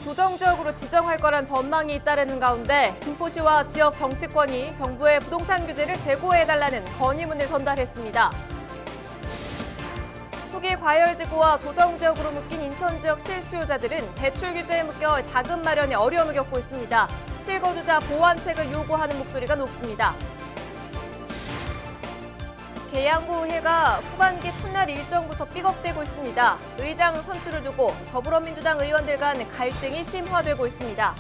도정지역으로 지정할 거란 전망이 잇따르는 가운데 김포시와 지역 정치권이 정부의 부동산 규제를 재고해달라는 건의문을 전달했습니다. 투기 과열지구와 도정지역으로 묶인 인천 지역 실수요자들은 대출 규제에 묶여 자금 마련에 어려움을 겪고 있습니다. 실거주자 보완책을 요구하는 목소리가 높습니다. 계양구의회가 후반기 첫날 일정부터 삐걱대고 있습니다. 의장 선출을 두고 더불어민주당 의원들 간 갈등이 심화되고 있습니다.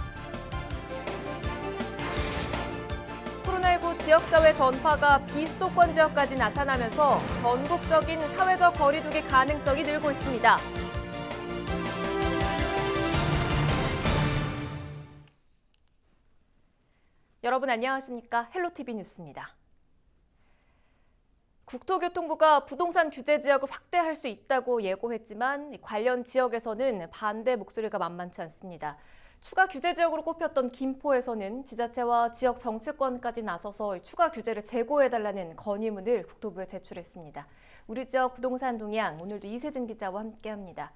코로나19 지역사회 전파가 비수도권 지역까지 나타나면서 전국적인 사회적 거리두기 가능성이 늘고 있습니다. 여러분 안녕하십니까? 헬로티비 뉴스입니다. 국토교통부가 부동산 규제 지역을 확대할 수 있다고 예고했지만 관련 지역에서는 반대 목소리가 만만치 않습니다. 추가 규제 지역으로 꼽혔던 김포에서는 지자체와 지역 정치권까지 나서서 추가 규제를 재고해달라는 건의문을 국토부에 제출했습니다. 우리 지역 부동산 동향 오늘도 이세진 기자와 함께합니다.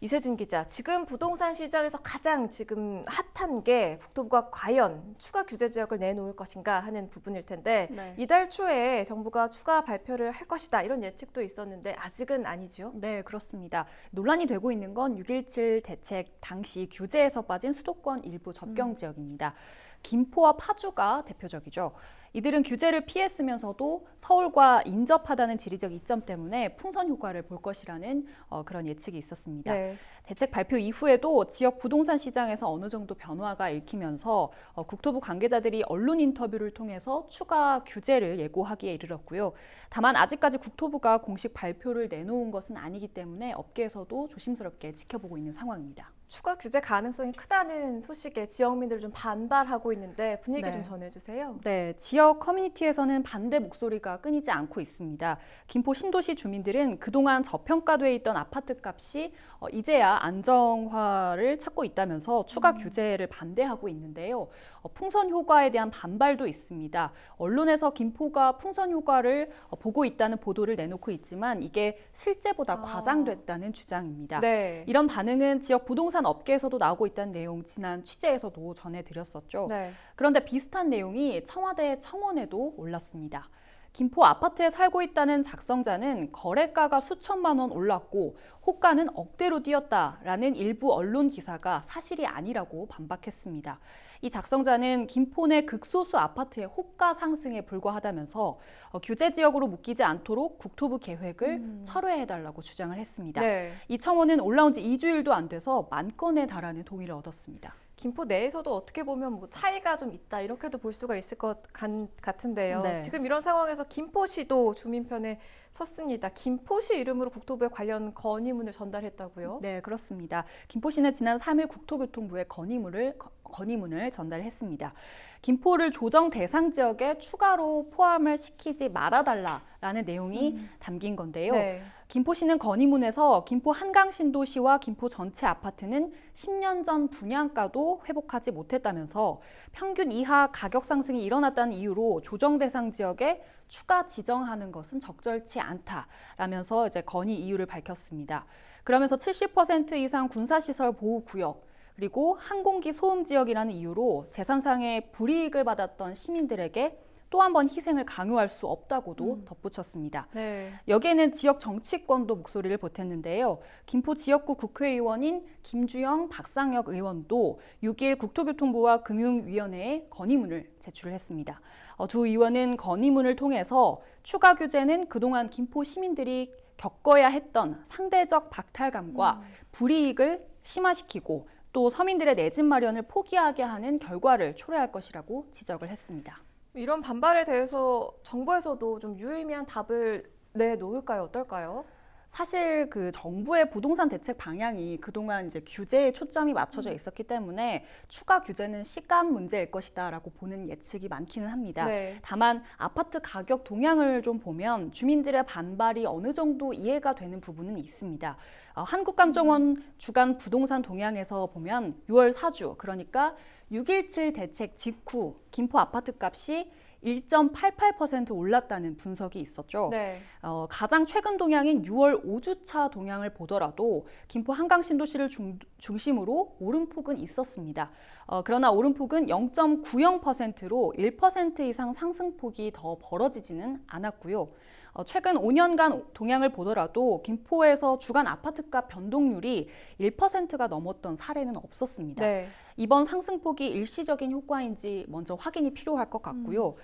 이세진 기자, 지금 부동산 시장에서 가장 지금 핫한 게 국토부가 과연 추가 규제 지역을 내놓을 것인가 하는 부분일 텐데 네. 이달 초에 정부가 추가 발표를 할 것이다 이런 예측도 있었는데 아직은 아니죠? 네, 그렇습니다. 논란이 되고 있는 건 6.17 대책 당시 규제에서 빠진 수도권 일부 접경 지역입니다. 김포와 파주가 대표적이죠. 이들은 규제를 피했으면서도 서울과 인접하다는 지리적 이점 때문에 풍선 효과를 볼 것이라는 그런 예측이 있었습니다. 네. 대책 발표 이후에도 지역 부동산 시장에서 어느 정도 변화가 읽히면서 국토부 관계자들이 언론 인터뷰를 통해서 추가 규제를 예고하기에 이르렀고요. 다만 아직까지 국토부가 공식 발표를 내놓은 것은 아니기 때문에 업계에서도 조심스럽게 지켜보고 있는 상황입니다. 추가 규제 가능성이 크다는 소식에 지역민들이 좀 반발하고 있는데 분위기 네. 좀 전해주세요. 네, 지역 커뮤니티에서는 반대 목소리가 끊이지 않고 있습니다. 김포 신도시 주민들은 그동안 저평가돼 있던 아파트 값이 이제야 안정화를 찾고 있다면서 추가 규제를 반대하고 있는데요. 풍선 효과에 대한 반발도 있습니다. 언론에서 김포가 풍선 효과를 보고 있다는 보도를 내놓고 있지만 이게 실제보다 과장됐다는 주장입니다. 네. 이런 반응은 지역 부동산 업계에서도 나오고 있다는 내용 지난 취재에서도 전해드렸었죠. 네. 그런데 비슷한 내용이 청와대 청원에도 올랐습니다. 김포 아파트에 살고 있다는 작성자는 거래가가 수천만 원 올랐고 호가는 억대로 뛰었다라는 일부 언론 기사가 사실이 아니라고 반박했습니다. 이 작성자는 김포 내 극소수 아파트의 호가 상승에 불과하다면서 규제 지역으로 묶이지 않도록 국토부 계획을 철회해달라고 주장을 했습니다. 네. 이 청원은 올라온 지 2주일도 안 돼서 10,000건에 달하는 동의를 얻었습니다. 김포 내에서도 어떻게 보면 뭐 차이가 좀 있다 이렇게도 볼 수가 있을 것 같은데요. 네. 지금 이런 상황에서 김포시도 주민 편에 섰습니다. 김포시 이름으로 국토부에 관련 건의문을 전달했다고요? 네, 그렇습니다. 김포시는 지난 3일 국토교통부에 건의문을 전달했습니다. 김포를 조정 대상 지역에 추가로 포함을 시키지 말아달라라는 내용이 담긴 건데요. 네. 김포시는 건의문에서 김포 한강신도시와 김포 전체 아파트는 10년 전 분양가도 회복하지 못했다면서 평균 이하 가격 상승이 일어났다는 이유로 조정 대상 지역에 추가 지정하는 것은 적절치 않다라면서 이제 건의 이유를 밝혔습니다. 그러면서 70% 이상 군사시설 보호구역 그리고 항공기 소음 지역이라는 이유로 재산상의 불이익을 받았던 시민들에게 또 한 번 희생을 강요할 수 없다고도 덧붙였습니다. 네. 여기에는 지역 정치권도 목소리를 보탰는데요. 김포 지역구 국회의원인 김주영, 박상혁 의원도 6일 국토교통부와 금융위원회에 건의문을 제출했습니다. 두 의원은 건의문을 통해서 추가 규제는 그동안 김포 시민들이 겪어야 했던 상대적 박탈감과 불이익을 심화시키고 또 서민들의 내 집 마련을 포기하게 하는 결과를 초래할 것이라고 지적을 했습니다. 이런 반발에 대해서 정부에서도 좀 유의미한 답을 내놓을까요? 어떨까요? 사실 그 정부의 부동산 대책 방향이 그동안 이제 규제에 초점이 맞춰져 있었기 때문에 추가 규제는 시간 문제일 것이다라고 보는 예측이 많기는 합니다. 네. 다만 아파트 가격 동향을 좀 보면 주민들의 반발이 어느 정도 이해가 되는 부분은 있습니다. 한국감정원 주간 부동산 동향에서 보면 6월 4주 그러니까 6.17 대책 직후 김포 아파트 값이 1.88% 올랐다는 분석이 있었죠. 네. 가장 최근 동향인 6월 5주차 동향을 보더라도 김포 한강 신도시를 중심으로 오름폭은 있었습니다. 그러나 오름폭은 0.90%로 1% 이상 상승폭이 더 벌어지지는 않았고요. 최근 5년간 동향을 보더라도 김포에서 주간 아파트값 변동률이 1%가 넘었던 사례는 없었습니다. 네. 이번 상승폭이 일시적인 효과인지 먼저 확인이 필요할 것 같고요.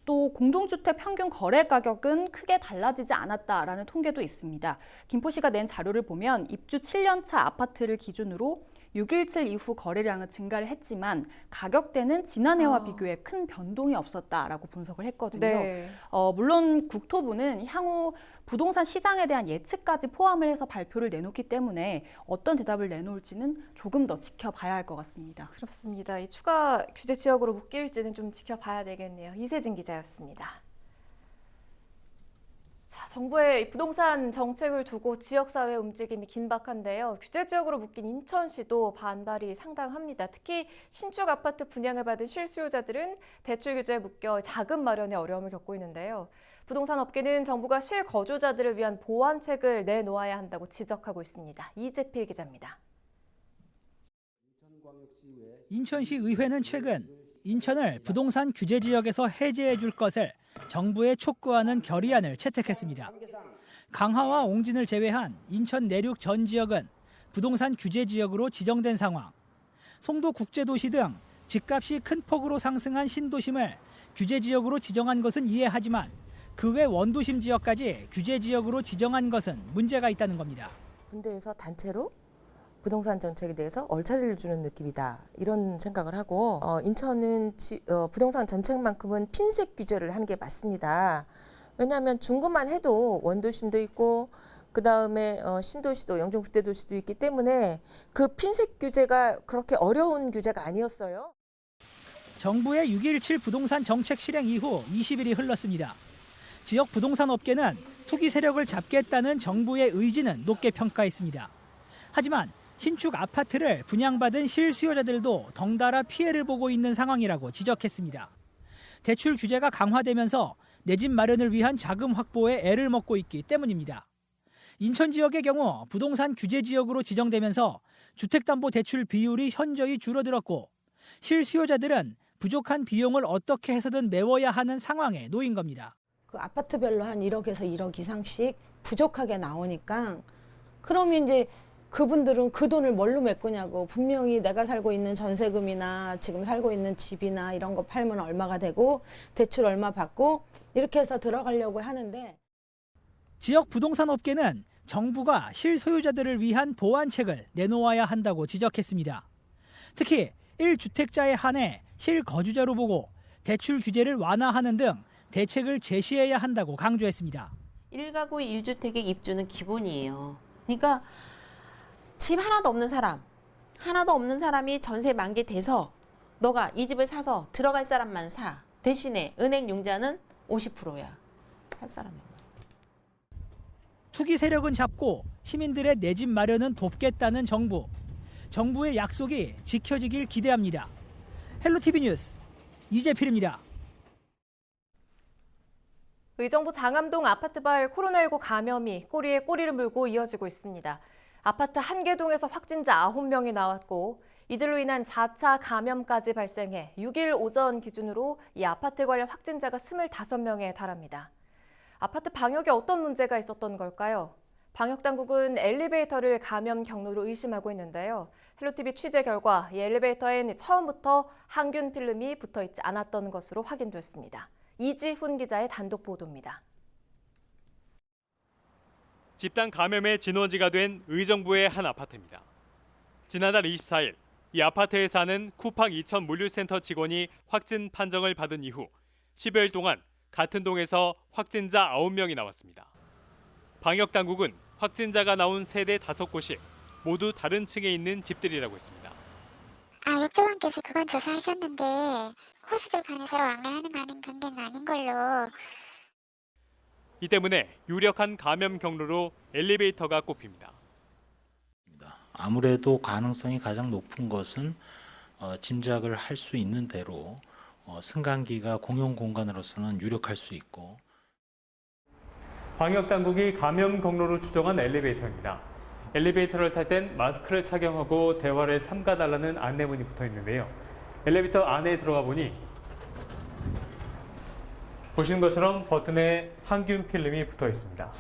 또 공동주택 평균 거래 가격은 크게 달라지지 않았다라는 통계도 있습니다. 김포시가 낸 자료를 보면 입주 7년차 아파트를 기준으로 6.17 이후 거래량은 증가를 했지만 가격대는 지난해와 비교해 큰 변동이 없었다라고 분석을 했거든요. 네. 물론 국토부는 향후 부동산 시장에 대한 예측까지 포함을 해서 발표를 내놓기 때문에 어떤 대답을 내놓을지는 조금 더 지켜봐야 할 것 같습니다. 그렇습니다. 이 추가 규제 지역으로 묶일지는 좀 지켜봐야 되겠네요. 이세진 기자였습니다. 자, 정부의 부동산 정책을 두고 지역사회 움직임이 긴박한데요. 규제 지역으로 묶인 인천시도 반발이 상당합니다. 특히 신축 아파트 분양을 받은 실수요자들은 대출 규제에 묶여 자금 마련에 어려움을 겪고 있는데요. 부동산 업계는 정부가 실거주자들을 위한 보완책을 내놓아야 한다고 지적하고 있습니다. 이재필 기자입니다. 인천시 의회는 최근 인천을 부동산 규제 지역에서 해제해 줄 것을 정부에 촉구하는 결의안을 채택했습니다. 강화와 옹진을 제외한 인천 내륙 전 지역은 부동산 규제 지역으로 지정된 상황. 송도 국제도시 등 집값이 큰 폭으로 상승한 신도심을 규제 지역으로 지정한 것은 이해하지만 그 외 원도심 지역까지 규제 지역으로 지정한 것은 문제가 있다는 겁니다. 군대에서 단체로 부동산 정책에 대해서 얼차리를 주는 느낌이다. 이런 생각을 하고 인천은 부동산 정책만큼은 핀셋 규제를 하는 게 맞습니다. 왜냐하면 중구만 해도 원도심도 있고 그다음에 신도시도 영종 국제도시도 있기 때문에 그 핀셋 규제가 그렇게 어려운 규제가 아니었어요. 정부의 6.17 부동산 정책 실행 이후 20일이 흘렀습니다. 지역 부동산 업계는 투기 세력을 잡겠다는 정부의 의지는 높게 평가했습니다. 하지만 신축 아파트를 분양받은 실수요자들도 덩달아 피해를 보고 있는 상황이라고 지적했습니다. 대출 규제가 강화되면서 내 집 마련을 위한 자금 확보에 애를 먹고 있기 때문입니다. 인천 지역의 경우 부동산 규제 지역으로 지정되면서 주택담보대출 비율이 현저히 줄어들었고 실수요자들은 부족한 비용을 어떻게 해서든 메워야 하는 상황에 놓인 겁니다. 그 아파트별로 한 1억에서 1억 이상씩 부족하게 나오니까 그러면 이제 그분들은 그 돈을 뭘로 메꾸냐고. 분명히 내가 살고 있는 전세금이나 지금 살고 있는 집이나 이런 거 팔면 얼마가 되고 대출 얼마 받고 이렇게 해서 들어가려고 하는데 지역 부동산 업계는 정부가 실소유자들을 위한 보완책을 내놓아야 한다고 지적했습니다. 특히 1주택자에 한해 실거주자로 보고 대출 규제를 완화하는 등 대책을 제시해야 한다고 강조했습니다. 1가구 1주택의 입주는 기본이에요. 그러니까 집 하나도 없는 사람이 전세 만기 돼서 너가 이 집을 사서 들어갈 사람만 사. 대신에 은행 융자는 50%야. 살 사람이. 투기 세력은 잡고 시민들의 내 집 마련은 돕겠다는 정부. 정부의 약속이 지켜지길 기대합니다. 헬로티비 뉴스 이재필입니다. 의정부 장암동 아파트발 코로나19 감염이 꼬리에 꼬리를 물고 이어지고 있습니다. 아파트 한 개 동에서 확진자 9명이 나왔고 이들로 인한 4차 감염까지 발생해 6일 오전 기준으로 이 아파트 관련 확진자가 25명에 달합니다. 아파트 방역에 어떤 문제가 있었던 걸까요? 방역당국은 엘리베이터를 감염 경로로 의심하고 있는데요. 헬로티비 취재 결과 이 엘리베이터엔 처음부터 항균 필름이 붙어있지 않았던 것으로 확인됐습니다. 이지훈 기자의 단독 보도입니다. 집단 감염의 진원지가 된 의정부의 한 아파트입니다. 지난달 24일 이 아파트에 사는 쿠팡 이천 물류센터 직원이 확진 판정을 받은 이후 10여일 동안 같은 동에서 확진자 9명이 나왔습니다. 방역당국은 확진자가 나온 세대 5곳이 모두 다른 층에 있는 집들이라고 했습니다. 욕조관께서 그건 조사하셨는데 호수들 반에서 왕래하는 관계는 아닌 걸로. 이 때문에 유력한 감염 경로로 엘리베이터가 꼽힙니다. 아무래도 가능성이 가장 높은 것은 짐작을 할 수 있는 대로 승강기가 공용 공간으로서는 유력할 수 있고 방역당국이 감염 경로로 추정한 엘리베이터입니다. 엘리베이터를 탈 땐 마스크를 착용하고 대화를 삼가달라는 안내문이 붙어 있는데요. 엘리베이터 안에 들어가 보니 보시는 것처럼 버튼에 항균 필름이 붙어 있습니다.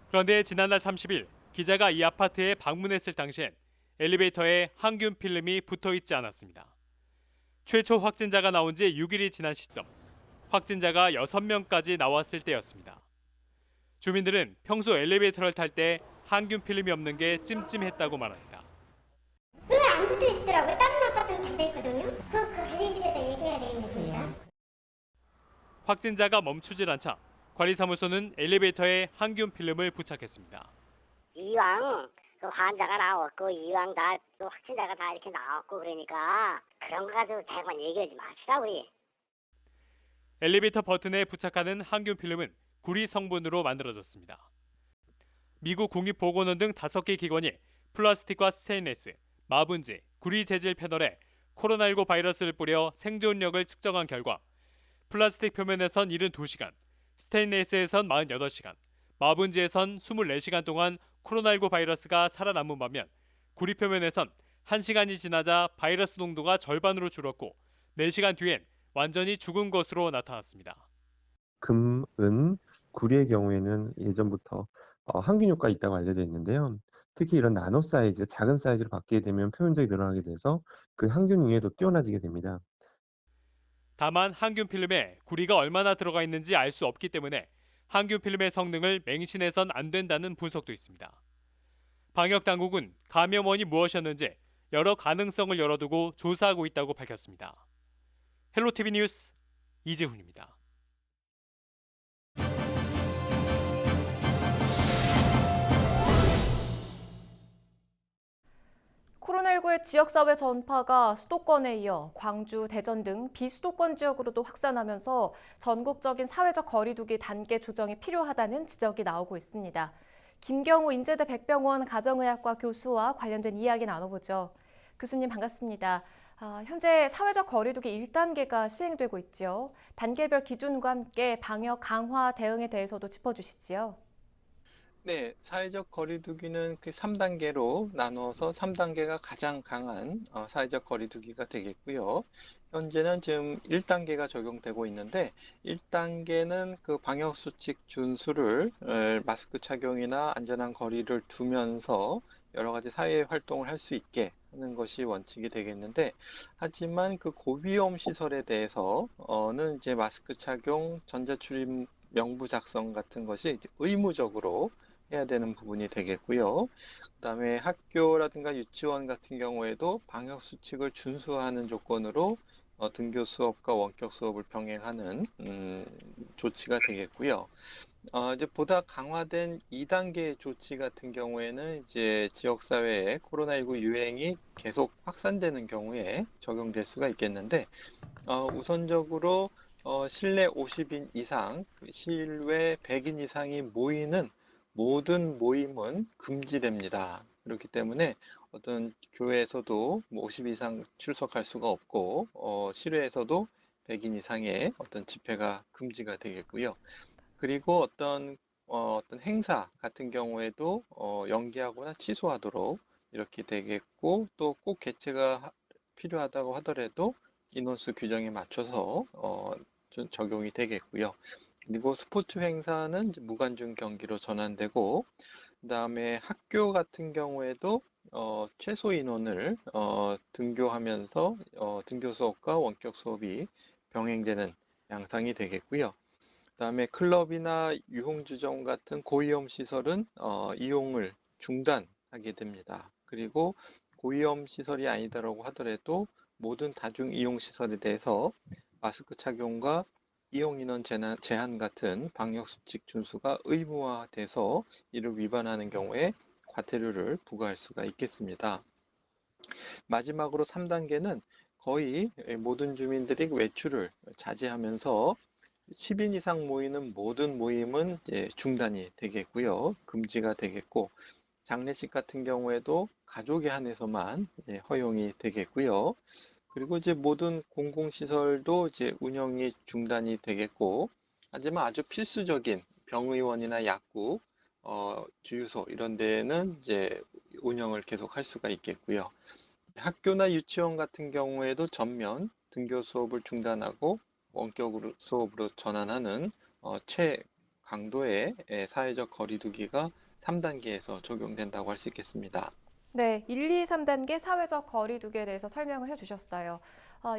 그런데 지난달 30일 기자가 이 아파트에 방문했을 당시엔 엘리베이터에 항균 필름이 붙어 있지 않았습니다. 최초 확진자가 나온 지 6일이 지난 시점, 확진자가 6명까지 나왔을 때였습니다. 주민들은 평소 엘리베이터를 탈 때 항균 필름이 없는 게 찜찜했다고 말합니다. 왜 안 붙어 있더라고요? 다른 아파트는 다 있거든요. 그 관리실에다 얘기해야 되겠네 진짜. 확진자가 멈추질 않자 관리사무소는 엘리베이터에 항균 필름을 부착했습니다. 이왕 그 환자가 나왔고 이왕 다 또 확진자가 다 이렇게 나왔고 그러니까 그런 거 가지고 자꾸만 얘기하지 맙시다 우리. 엘리베이터 버튼에 부착하는 항균 필름은 구리 성분으로 만들어졌습니다. 미국 국립보건원 등 5개 기관이 플라스틱과 스테인레스, 마분지, 구리 재질 패널에 코로나19 바이러스를 뿌려 생존력을 측정한 결과 플라스틱 표면에선 72시간, 스테인레스에선 48시간, 마분지에선 24시간 동안 코로나19 바이러스가 살아남은 반면 구리 표면에선 1시간이 지나자 바이러스 농도가 절반으로 줄었고 4시간 뒤엔 완전히 죽은 것으로 나타났습니다. 금, 은, 구리의 경우에는 예전부터 항균 효과가 있다고 알려져 있는데요. 특히 이런 나노 사이즈, 작은 사이즈로 바뀌게 되면 표면적이 늘어나게 돼서 그 항균 융해도 뛰어나지게 됩니다. 다만 항균 필름에 구리가 얼마나 들어가 있는지 알 수 없기 때문에 항균 필름의 성능을 맹신해선 안 된다는 분석도 있습니다. 방역당국은 감염원이 무엇이었는지 여러 가능성을 열어두고 조사하고 있다고 밝혔습니다. 헬로티비 뉴스 이재훈입니다. 코로나19의 지역사회 전파가 수도권에 이어 광주, 대전 등 비수도권 지역으로도 확산하면서 전국적인 사회적 거리두기 단계 조정이 필요하다는 지적이 나오고 있습니다. 김경우 인제대 백병원 가정의학과 교수와 관련된 이야기 나눠보죠. 교수님 반갑습니다. 현재 사회적 거리두기 1단계가 시행되고 있죠. 단계별 기준과 함께 방역 강화 대응에 대해서도 짚어주시지요. 네, 사회적 거리두기는 그 3단계로 나눠서 3단계가 가장 강한 사회적 거리두기가 되겠고요. 현재는 지금 1단계가 적용되고 있는데 1단계는 그 방역수칙 준수를 마스크 착용이나 안전한 거리를 두면서 여러 가지 사회 활동을 할 수 있게 하는 것이 원칙이 되겠는데 하지만 그 고위험 시설에 대해서는 이제 마스크 착용, 전자출입 명부 작성 같은 것이 이제 의무적으로 해야 되는 부분이 되겠고요. 그다음에 학교라든가 유치원 같은 경우에도 방역 수칙을 준수하는 조건으로 등교 수업과 원격 수업을 병행하는 조치가 되겠고요. 이제 보다 강화된 2단계 조치 같은 경우에는 이제 지역사회에 코로나19 유행이 계속 확산되는 경우에 적용될 수가 있겠는데 우선적으로 실내 50인 이상, 실외 100인 이상이 모이는 모든 모임은 금지됩니다. 그렇기 때문에 어떤 교회에서도 50 이상 출석할 수가 없고 실외에서도 100인 이상의 어떤 집회가 금지가 되겠고요. 그리고 어떤 행사 같은 경우에도 연기하거나 취소하도록 이렇게 되겠고 또 꼭 개최가 필요하다고 하더라도 인원수 규정에 맞춰서 적용이 되겠고요. 그리고 스포츠 행사는 이제 무관중 경기로 전환되고 그다음에 학교 같은 경우에도 최소 인원을 등교하면서 등교 수업과 원격 수업이 병행되는 양상이 되겠고요. 그다음에 클럽이나 유흥주점 같은 고위험 시설은 이용을 중단하게 됩니다. 그리고 고위험 시설이 아니다라고 하더라도 모든 다중 이용 시설에 대해서 마스크 착용과 이용 인원 제한 같은 방역 수칙 준수가 의무화돼서 이를 위반하는 경우에 과태료를 부과할 수가 있겠습니다. 마지막으로 3단계는 거의 모든 주민들이 외출을 자제하면서 10인 이상 모이는 모든 모임은 이제 중단이 되겠고요. 금지가 되겠고 장례식 같은 경우에도 가족에 한해서만 허용이 되겠고요. 그리고 이제 모든 공공시설도 이제 운영이 중단이 되겠고, 하지만 아주 필수적인 병의원이나 약국, 주유소 이런 데는 이제 운영을 계속 할 수가 있겠고요. 학교나 유치원 같은 경우에도 전면 등교 수업을 중단하고 원격으로 수업으로 전환하는 최강도의 사회적 거리두기가 3단계에서 적용된다고 할 수 있겠습니다. 네, 1, 2, 3단계 사회적 거리두기에 대해서 설명을 해주셨어요.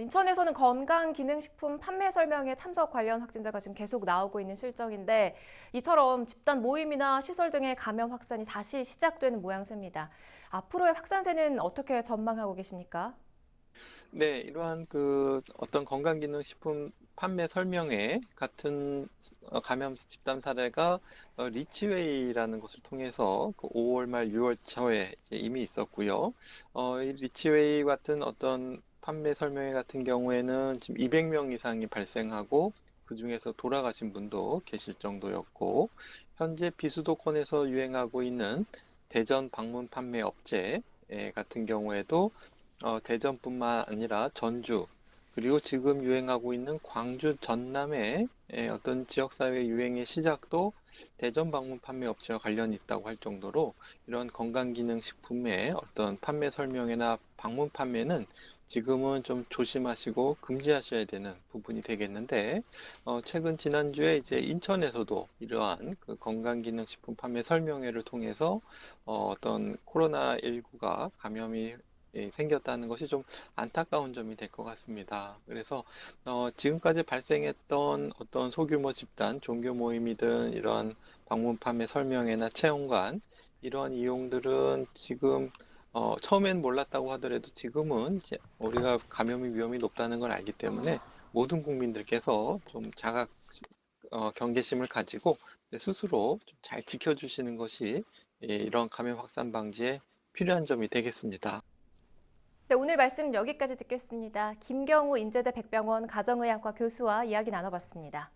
인천에서는 건강기능식품 판매 설명회 참석 관련 확진자가 지금 계속 나오고 있는 실정인데 이처럼 집단 모임이나 시설 등의 감염 확산이 다시 시작되는 모양새입니다. 앞으로의 확산세는 어떻게 전망하고 계십니까? 네, 이러한 어떤 건강기능식품 판매 설명회 같은 감염 집단 사례가 리치웨이라는 것을 통해서 5월 말 6월 초에 이미 있었고요. 이 리치웨이 같은 어떤 판매 설명회 같은 경우에는 지금 200명 이상이 발생하고 그중에서 돌아가신 분도 계실 정도였고, 현재 비수도권에서 유행하고 있는 대전 방문 판매 업체 같은 경우에도 대전뿐만 아니라 전주, 그리고 지금 유행하고 있는 광주, 전남의 어떤 지역사회 유행의 시작도 대전 방문 판매 업체와 관련이 있다고 할 정도로 이런 건강기능식품의 어떤 판매 설명회나 방문 판매는 지금은 좀 조심하시고 금지하셔야 되는 부분이 되겠는데, 최근 지난주에 이제 인천에서도 이러한 건강기능식품 판매 설명회를 통해서 어떤 코로나19가 감염이 생겼다는 것이 좀 안타까운 점이 될 것 같습니다. 그래서 지금까지 발생했던 어떤 소규모 집단, 종교 모임이든 이런 방문 판매 설명회나 체험관 이러한 이용들은 지금 처음엔 몰랐다고 하더라도 지금은 이제 우리가 감염의 위험이 높다는 걸 알기 때문에 모든 국민들께서 좀 경계심을 가지고 스스로 좀 잘 지켜주시는 것이 이런 감염 확산 방지에 필요한 점이 되겠습니다. 네, 오늘 말씀 여기까지 듣겠습니다. 김경우 인제대 백병원 가정의학과 교수와 이야기 나눠봤습니다.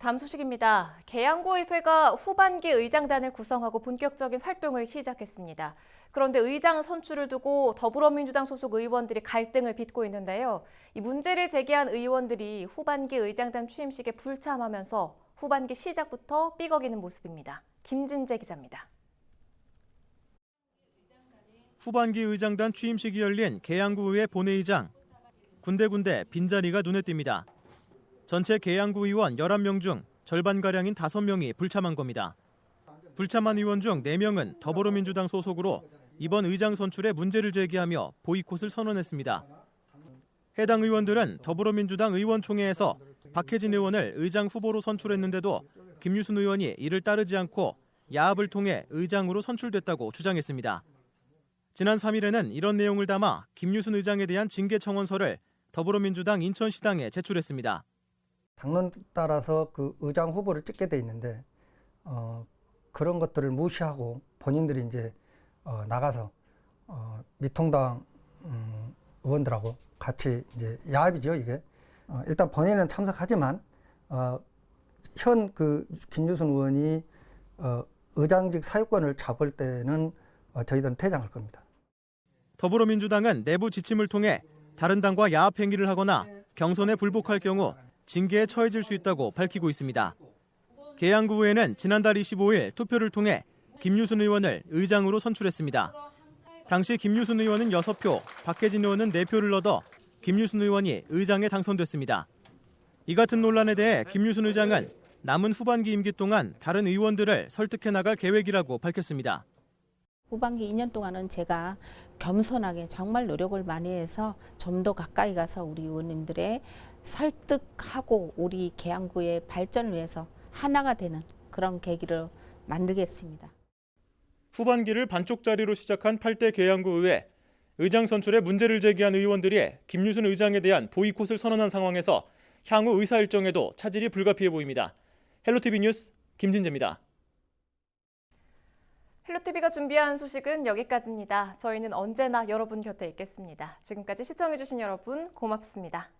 다음 소식입니다. 계양구의회가 후반기 의장단을 구성하고 본격적인 활동을 시작했습니다. 그런데 의장 선출을 두고 더불어민주당 소속 의원들이 갈등을 빚고 있는데요. 이 문제를 제기한 의원들이 후반기 의장단 취임식에 불참하면서 후반기 시작부터 삐걱이는 모습입니다. 김진재 기자입니다. 후반기 의장단 취임식이 열린 계양구의회 본회의장. 군데군데 빈자리가 눈에 띕니다. 전체 계양구 의원 11명 중 절반가량인 5명이 불참한 겁니다. 불참한 의원 중 4명은 더불어민주당 소속으로 이번 의장 선출에 문제를 제기하며 보이콧을 선언했습니다. 해당 의원들은 더불어민주당 의원총회에서 박혜진 의원을 의장 후보로 선출했는데도 김유순 의원이 이를 따르지 않고 야합을 통해 의장으로 선출됐다고 주장했습니다. 지난 3일에는 이런 내용을 담아 김유순 의장에 대한 징계 청원서를 더불어민주당 인천시당에 제출했습니다. 당론 따라서 그 의장 후보를 찍게 돼 있는데 그런 것들을 무시하고 본인들이 이제 나가서 미통당 의원들하고 같이 이제 야합이죠 이게. 일단 본인은 참석하지만 현 그 김유순 의원이 의장직 사유권을 잡을 때는 저희들은 퇴장할 겁니다. 더불어민주당은 내부 지침을 통해 다른 당과 야합 행위를 하거나 경선에 불복할 경우 징계에 처해질 수 있다고 밝히고 있습니다. 계양구의회는 지난달 25일 투표를 통해 김유순 의원을 의장으로 선출했습니다. 당시 김유순 의원은 6표, 박혜진 의원은 4표를 얻어 김유순 의원이 의장에 당선됐습니다. 이 같은 논란에 대해 김유순 의장은 남은 후반기 임기 동안 다른 의원들을 설득해 나갈 계획이라고 밝혔습니다. 후반기 2년 동안은 제가 겸손하게 정말 노력을 많이 해서 좀 더 가까이 가서 우리 의원님들의 설득하고 우리 계양구의 발전을 위해서 하나가 되는 그런 계기를 만들겠습니다. 후반기를 반쪽짜리로 시작한 8대 계양구 의회. 의장 선출에 문제를 제기한 의원들이 김유순 의장에 대한 보이콧을 선언한 상황에서 향후 의사 일정에도 차질이 불가피해 보입니다. 헬로티비 뉴스 김진재입니다. 헬로티비가 준비한 소식은 여기까지입니다. 저희는 언제나 여러분 곁에 있겠습니다. 지금까지 시청해주신 여러분 고맙습니다.